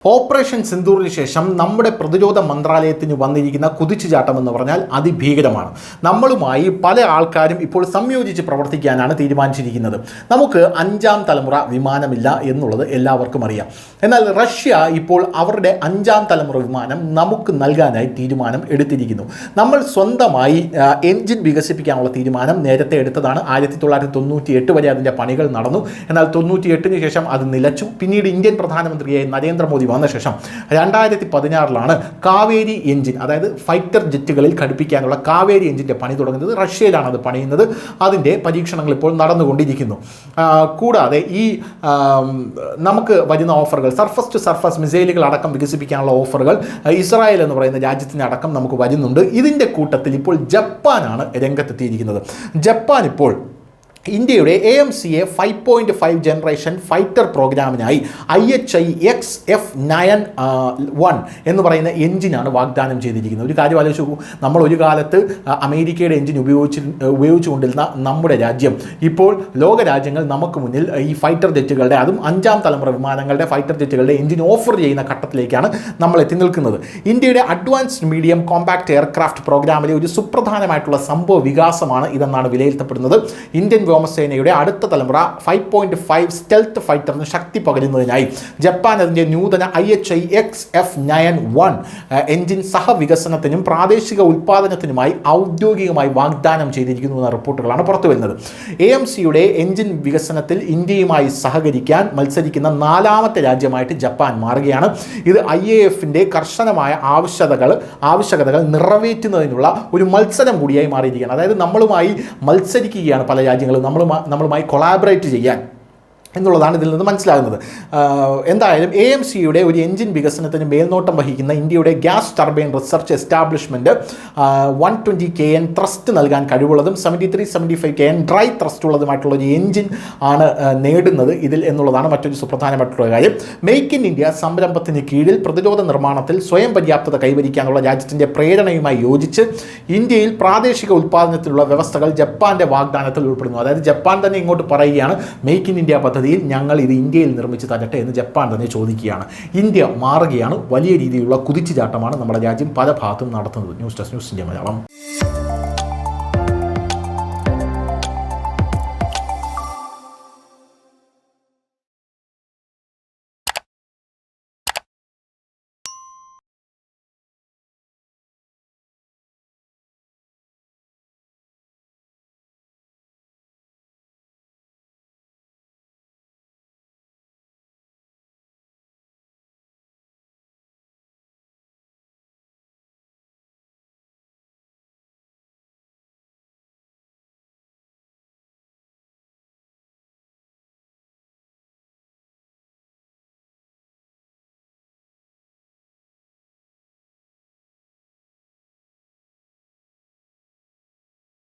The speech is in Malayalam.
ഓപ്പറേഷൻ സിന്ദൂറിന് ശേഷം നമ്മുടെ പ്രതിരോധ മന്ത്രാലയത്തിന് വന്നിരിക്കുന്ന കുതിച്ചുചാട്ടം എന്ന് പറഞ്ഞാൽ അതിഭീകരമാണ്. നമ്മളുമായി പല ആൾക്കാരും ഇപ്പോൾ സംയോജിച്ച് പ്രവർത്തിക്കാനാണ് തീരുമാനിച്ചിരിക്കുന്നത്. നമുക്ക് 5ാം തലമുറ വിമാനമില്ല എന്നുള്ളത് എല്ലാവർക്കും അറിയാം. എന്നാൽ റഷ്യ ഇപ്പോൾ അവരുടെ 5ാം തലമുറ വിമാനം നമുക്ക് നൽകാനായി തീരുമാനം എടുത്തിരിക്കുന്നു. നമ്മൾ സ്വന്തമായി എൻജിൻ വികസിപ്പിക്കാനുള്ള തീരുമാനം നേരത്തെ എടുത്തതാണ്. 1998 വരെ അതിൻ്റെ പണികൾ നടന്നു. എന്നാൽ 98-ന് ശേഷം അത് നിലച്ചു. പിന്നീട് ഇന്ത്യൻ പ്രധാനമന്ത്രിയായി നരേന്ദ്രമോദി വന്ന ശേഷം 2016 കാവേരി എഞ്ചിൻ, അതായത് ഫൈറ്റർ ജെറ്റുകളിൽ ഘടിപ്പിക്കാനുള്ള കാവേരി എഞ്ചിൻ്റെ പണി തുടങ്ങുന്നത്. റഷ്യയിലാണ് അത് പണിയുന്നത്. അതിൻ്റെ പരീക്ഷണങ്ങൾ ഇപ്പോൾ നടന്നുകൊണ്ടിരിക്കുന്നു. കൂടാതെ ഈ നമുക്ക് വരുന്ന ഓഫറുകൾ, സർഫസ് ടു സർഫസ് മിസൈലുകൾ അടക്കം വികസിപ്പിക്കാനുള്ള ഓഫറുകൾ ഇസ്രായേൽ എന്ന് പറയുന്ന രാജ്യത്തിന് അടക്കം നമുക്ക് വരുന്നുണ്ട്. ഇതിൻ്റെ കൂട്ടത്തിൽ ഇപ്പോൾ ജപ്പാനാണ് രംഗത്തെത്തിയിരിക്കുന്നത്. ജപ്പാൻ ഇപ്പോൾ ഇന്ത്യയുടെ AMCA 5.5 ജനറേഷൻ ഫൈറ്റർ പ്രോഗ്രാമിനായി IHI-XF91 എന്ന് പറയുന്ന എഞ്ചിനാണ് വാഗ്ദാനം ചെയ്തിരിക്കുന്നത്. ഒരു കാര്യം ആലോചിച്ച് നോക്കൂ, നമ്മൾ ഒരു കാലത്ത് അമേരിക്കയുടെ എഞ്ചിൻ ഉപയോഗിച്ചുകൊണ്ടിരുന്ന നമ്മുടെ രാജ്യം ഇപ്പോൾ ലോകരാജ്യങ്ങൾ നമുക്ക് മുന്നിൽ ഈ ഫൈറ്റർ ജെറ്റുകളുടെ, അതും 5ാം തലമുറ വിമാനങ്ങളുടെ ഫൈറ്റർ ജെറ്റുകളുടെ എഞ്ചിൻ ഓഫർ ചെയ്യുന്ന ഘട്ടത്തിലേക്കാണ് നമ്മൾ എത്തി നിൽക്കുന്നത്. ഇന്ത്യയുടെ അഡ്വാൻസ്ഡ് മീഡിയം കോമ്പാക്ട് എയർക്രാഫ്റ്റ് പ്രോഗ്രാമിലെ ഒരു സുപ്രധാനമായിട്ടുള്ള സംഭവ വികാസമാണ് ഇതെന്നാണ് വിലയിരുത്തപ്പെടുന്നത്. ഇന്ത്യൻ വ്യോമസേനയുടെ അടുത്ത തലമുറ 5.5 സ്റ്റെൽത്ത് ഫൈറ്ററിന് ശക്തി പകരുന്നതിനായി ജപ്പാൻ അതിൻ്റെ നൂതന IHI-XF91 എഞ്ചിൻ സഹവികസനത്തിനും പ്രാദേശിക ഉൽപ്പാദനത്തിനുമായി ഔദ്യോഗികമായി വാഗ്ദാനം ചെയ്തിരിക്കുന്നു എന്ന റിപ്പോർട്ടുകളാണ് പുറത്തുവരുന്നത്. AMCയുടെ എഞ്ചിൻ വികസനത്തിൽ ഇന്ത്യയുമായി സഹകരിക്കാൻ മത്സരിക്കുന്ന 4ാമത്തെ രാജ്യമായിട്ട് ജപ്പാൻ മാറുകയാണ്. ഇത് IAFൻ്റെ കർശനമായ ആവശ്യകതകൾ നിറവേറ്റുന്നതിനുള്ള ഒരു മത്സരം കൂടിയായി മാറിയിരിക്കുകയാണ്. അതായത് നമ്മളുമായി മത്സരിക്കുകയാണ് പല രാജ്യങ്ങളും നമ്മളുമായി കൊളാബറേറ്റ് ചെയ്യാൻ എന്നുള്ളതാണ് ഇതിൽ നിന്ന് മനസ്സിലാകുന്നത്. എന്തായാലും AMCയുടെ ഒരു എഞ്ചിൻ വികസനത്തിന് മേൽനോട്ടം വഹിക്കുന്ന ഇന്ത്യയുടെ gas turbine research establishment 120 kN thrust നൽകാൻ കഴിവുള്ളതും 73-75 kN ഡ്രൈ ത്രസ്റ്റ് ഉള്ളതുമായിട്ടുള്ള ഒരു എഞ്ചിൻ ആണ് നേടുന്നത് ഇതിൽ എന്നുള്ളതാണ് മറ്റൊരു സുപ്രധാനമായിട്ടുള്ള കാര്യം. മെയ്ക്ക് ഇൻ ഇന്ത്യ സംരംഭത്തിന് കീഴിൽ പ്രതിരോധ നിർമ്മാണത്തിൽ സ്വയം പര്യാപ്തത കൈവരിക്കാനുള്ള രാജ്യത്തിൻ്റെ പ്രേരണയുമായി യോജിച്ച് ഇന്ത്യയിൽ പ്രാദേശിക ഉൽപ്പാദനത്തിലുള്ള വ്യവസ്ഥകൾ ജപ്പാൻ്റെ വാഗ്ദാനത്തിൽ ഉൾപ്പെടുന്നു. അതായത് ജപ്പാൻ തന്നെ ഇങ്ങോട്ട് പറയുകയാണ്, മെയ്ക്ക് ഇൻ ഇന്ത്യ പദ്ധതി ഞങ്ങൾ ഇത് ഇന്ത്യയിൽ നിർമ്മിച്ച് തരട്ടെ എന്ന് ജപ്പാൻ തന്നെ ചോദിക്കുകയാണ്. ഇന്ത്യ മാറുകയാണ്. വലിയ രീതിയിലുള്ള കുതിച്ചുചാട്ടമാണ് നമ്മുടെ രാജ്യം പല ഭാഗത്തും നടത്തുന്നത്. News desk, news India Malayalam.